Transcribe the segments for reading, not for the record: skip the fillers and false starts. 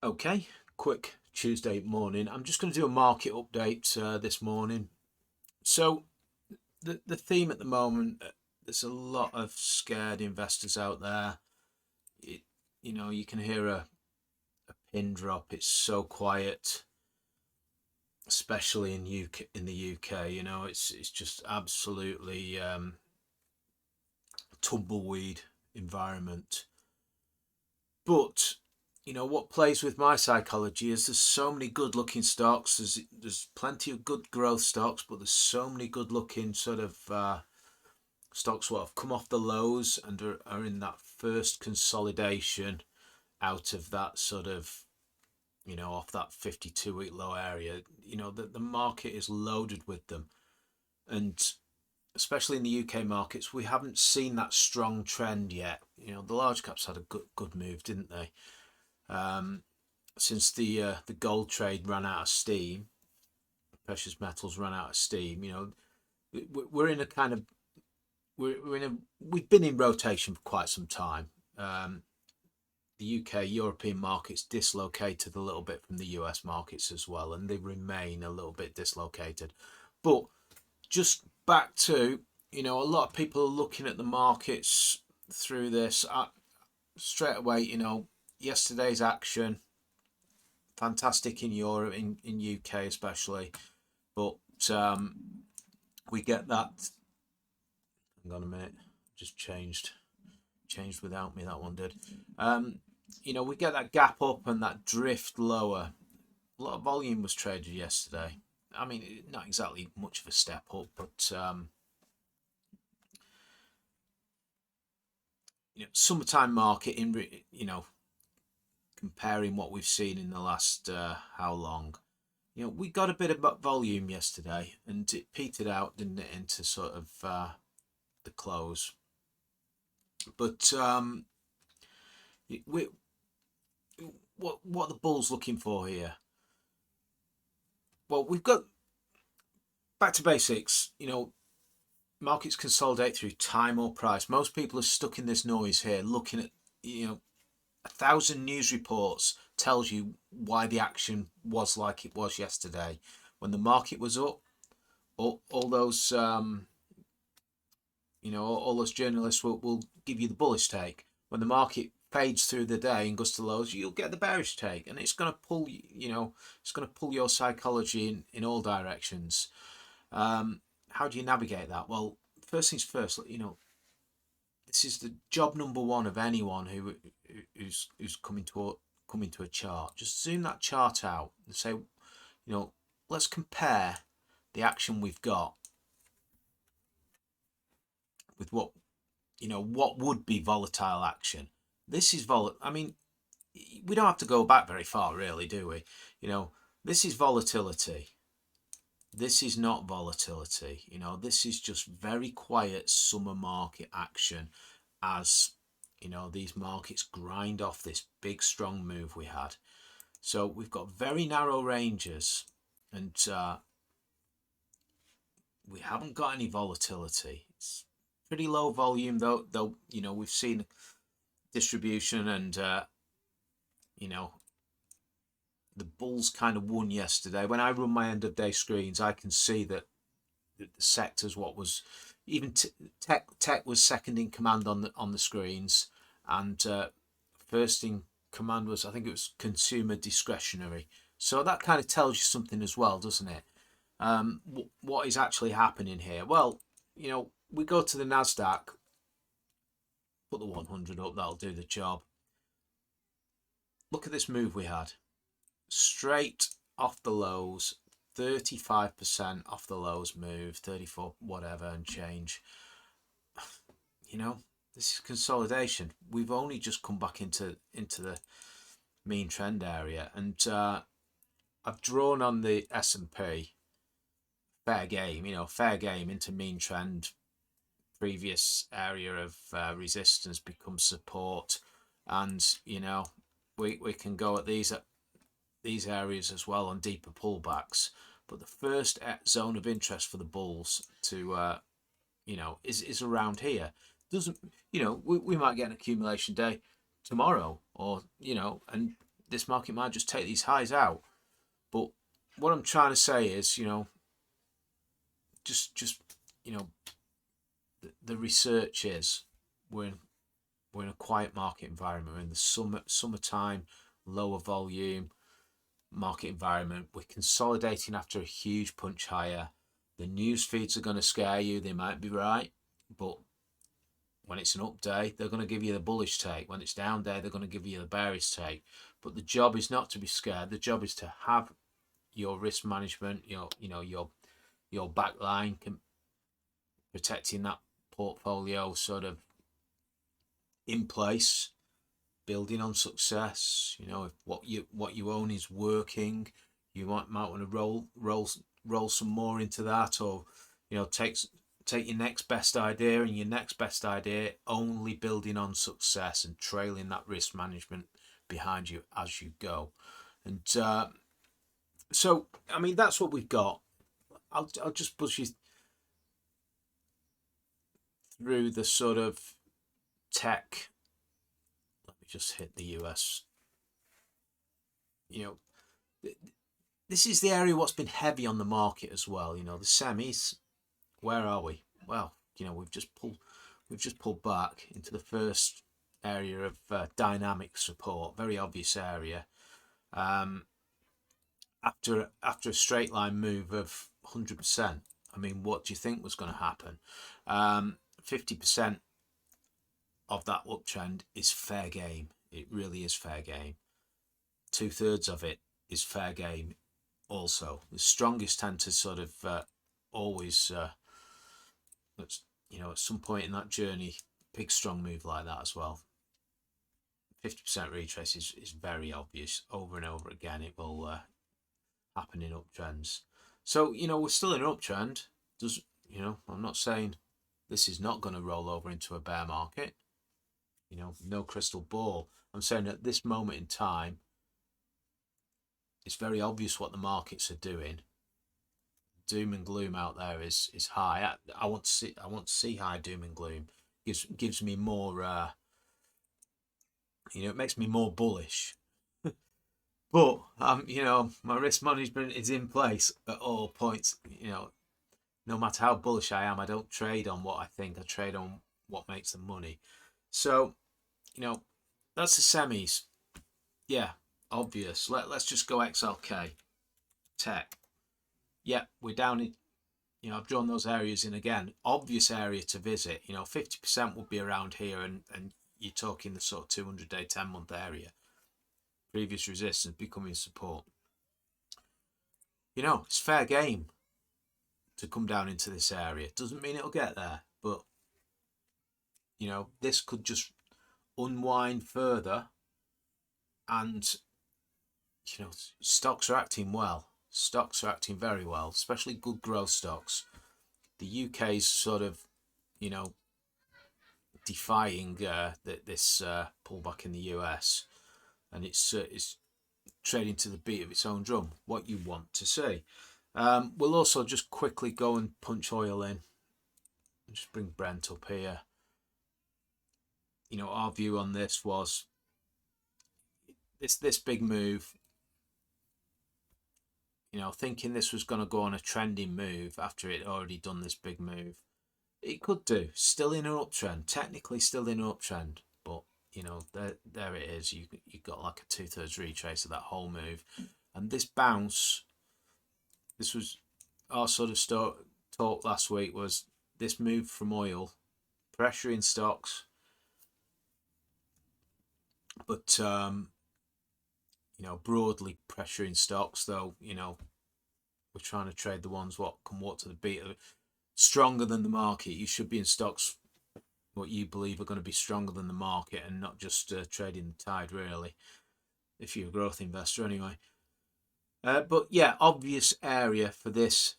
Okay, quick Tuesday morning. I'm just going to do a market update this morning. So the theme at the moment, there's a lot of scared investors out there. It, you can hear a pin drop. It's so quiet, especially in the UK. It's just absolutely tumbleweed environment. But what plays with my psychology is there's so many good looking stocks. There's plenty of good growth stocks, but there's so many good looking sort of stocks what have come off the lows and are in that first consolidation out of that sort of off that 52-week low area. The market is loaded with them, and especially in the UK markets, we haven't seen that strong trend yet. The large caps had a good move, didn't they? Um, since the gold trade ran out of steam, precious metals ran out of steam. We're in a kind of we've been in rotation for quite some time. The UK European markets dislocated a little bit from the US markets as well, and they remain a little bit dislocated. But just back to a lot of people are looking at the markets through this straight away. Yesterday's action fantastic in Europe, in UK especially, but we get that. Hang on a minute, just changed without me. That one did. Um, we get that gap up and that drift lower. A lot of volume was traded yesterday. I mean, not exactly much of a step up, but summertime market comparing what we've seen in the last how long. We got a bit of volume yesterday, and it petered out, didn't it, into sort of the close. But we, what are the bulls looking for here? Well, we've got back to basics. Markets consolidate through time or price. Most people are stuck in this noise here, looking at 1,000 news reports tells you why the action was like it was yesterday. When the market was up, all those all those journalists will give you the bullish take. When the market fades through the day and goes to lows, you'll get the bearish take, and it's going to pull it's going to pull your psychology in all directions. How do you navigate that? Well, first things first, this is the job number one of anyone who's coming to a chart. Just zoom that chart out and say, let's compare the action we've got with what would be volatile action. This is I mean, we don't have to go back very far, really, do we? This is volatility. This is not volatility. This is just very quiet summer market action as these markets grind off this big strong move we had. So we've got very narrow ranges, and we haven't got any volatility. It's pretty low volume though we've seen distribution, and the bulls kind of won yesterday. When I run my end of day screens, I can see that the sectors what was even tech was second in command on the screens, and first in command was, I think it was consumer discretionary. So that kind of tells you something as well, doesn't it? What is actually happening here? Well, we go to the Nasdaq, put the 100 up, that'll do the job. Look at this move we had, straight off the lows, 35% off the lows move, 34 whatever and change. This is consolidation. We've only just come back into the mean trend area, and I've drawn on the S&P fair game, fair game into mean trend. Previous area of resistance becomes support, and we can go at these areas as well on deeper pullbacks. But the first zone of interest for the bulls to is around here. Doesn't we might get an accumulation day tomorrow, or and this market might just take these highs out. But what I'm trying to say is, just the research is we're in a quiet market environment. We're in the summertime, lower volume market environment. We're consolidating after a huge punch higher. The news feeds are going to scare you. They might be right, but when it's an up day, they're going to give you the bullish take. When it's down day, they're going to give you the bearish take. But the job is not to be scared. The job is to have your risk management, your backline, protecting that portfolio sort of in place, building on success. If what you own is working, you might want to roll some more into that, or take your next best idea, and your next best idea only building on success and trailing that risk management behind you as you go. And so I mean, that's what we've got. I'll just push you through the sort of tech. Let me just hit the US. This is the area what's been heavy on the market as well. The semis. Where are we? Well, we've just pulled back into the first area of dynamic support. Very obvious area. After a straight line move of 100%. I mean, what do you think was going to happen? 50% of that uptrend is fair game. It really is fair game. 2/3 of it is fair game also. The strongest tend to sort of always, at some point in that journey, big strong move like that as well. 50% retrace is very obvious. Over and over again, it will happen in uptrends. So, we're still in an uptrend. I'm not saying this is not going to roll over into a bear market. No crystal ball. I'm saying at this moment in time, it's very obvious what the markets are doing. Doom and gloom out there is high. I want to see high doom and gloom. Gives me more. It makes me more bullish. But my risk management is in place at all points. No matter how bullish I am, I don't trade on what I think. I trade on what makes the money. So, that's the semis. Yeah, obvious. Let's just go XLK. Tech. Yeah, we're down in, I've drawn those areas in again. Obvious area to visit. 50% would be around here, and you're talking the sort of 200-day, 10-month area. Previous resistance becoming support. It's fair game to come down into this area. Doesn't mean it'll get there, but this could just unwind further, and stocks are acting well. Stocks are acting very well, especially good growth stocks. The UK's sort of defying this pullback in the US, and it's trading to the beat of its own drum. What you want to see. We'll also just quickly go and punch oil in. Just bring Brent up here. Our view on this was this big move. Thinking this was going to go on a trending move after it already done this big move. It could do. Still in an uptrend. Technically still in an uptrend. But, there it is. You got like a 2/3 retrace of that whole move. And this bounce, this was our sort of talk last week, was this move from oil, pressuring stocks. But, broadly pressuring stocks, though, we're trying to trade the ones what can walk to the beat of it. Stronger than the market. You should be in stocks what you believe are going to be stronger than the market, and not just trading the tide, really, if you're a growth investor anyway. But yeah, obvious area for this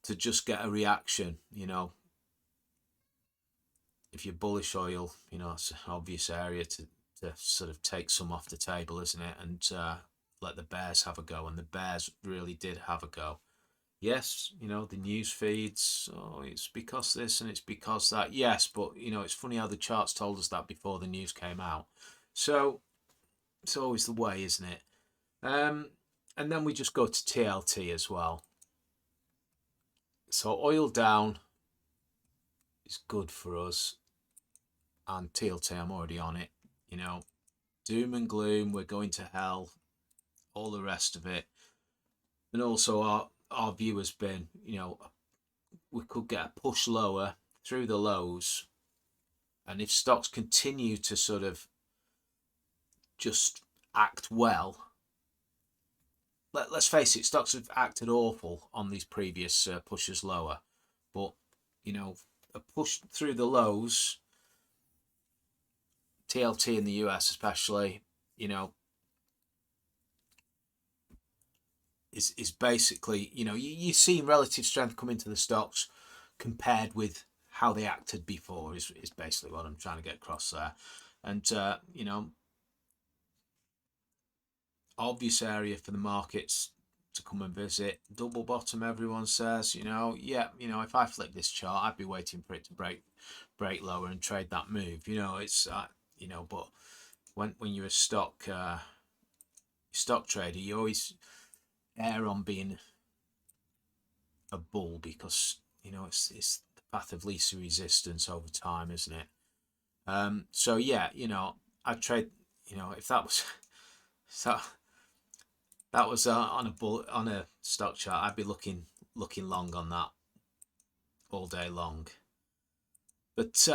to just get a reaction. If you're bullish oil, it's an obvious area to sort of take some off the table, isn't it? And let the bears have a go. And the bears really did have a go. Yes, the news feeds, it's because this and it's because that. Yes, but, it's funny how the charts told us that before the news came out. So, It's always the way, isn't it? And then we just go to TLT as well. So oil down is good for us, and TLT, I'm already on it. You know, doom and gloom, we're going to hell, all the rest of it. And also our view has been, we could get a push lower through the lows, and if stocks continue to sort of just act well, let's face it, stocks have acted awful on these previous pushes lower, but a push through the lows, TLT in the US especially, is basically, you're seeing relative strength come into the stocks compared with how they acted before is basically what I'm trying to get across there. And obvious area for the markets to come and visit. Double bottom, everyone says. If I flick this chart, I'd be waiting for it to break lower and trade that move. But when you're a stock trader, you always err on being a bull because it's the path of least resistance over time, isn't it? So yeah, I trade. If that was so that was on a stock chart, I'd be looking long on that all day long. But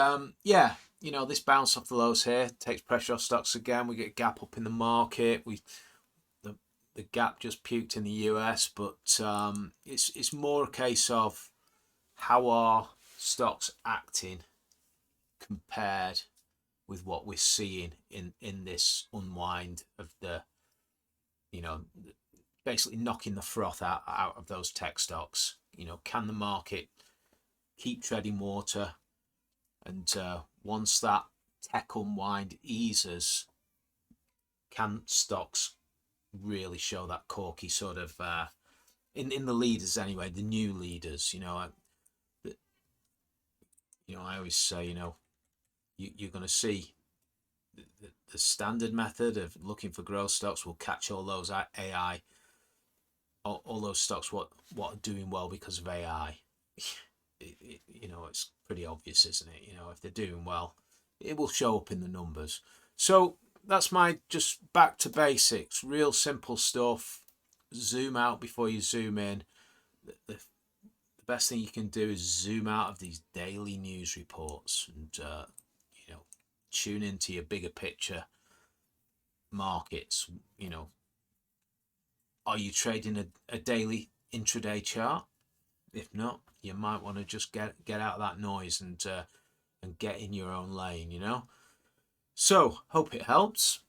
yeah, this bounce off the lows here takes pressure off stocks again. We get a gap up in the market. The gap just puked in the US, but it's more a case of how are stocks acting compared with what we're seeing in this unwind of the basically knocking the froth out of those tech stocks. Can the market keep treading water? And once that tech unwind eases, can stocks really show that corky sort of in the leaders anyway, the new leaders? I always say, you're going to see the standard method of looking for growth stocks will catch all those AI, all those stocks what are doing well because of AI. It's pretty obvious, isn't it? If they're doing well, it will show up in the numbers. So that's my just back to basics, real simple stuff. Zoom out before you zoom in. The best thing you can do is zoom out of these daily news reports and tune into your bigger picture markets. Are you trading a daily intraday chart? If not, you might want to just get out of that noise and get in your own lane. So hope it helps.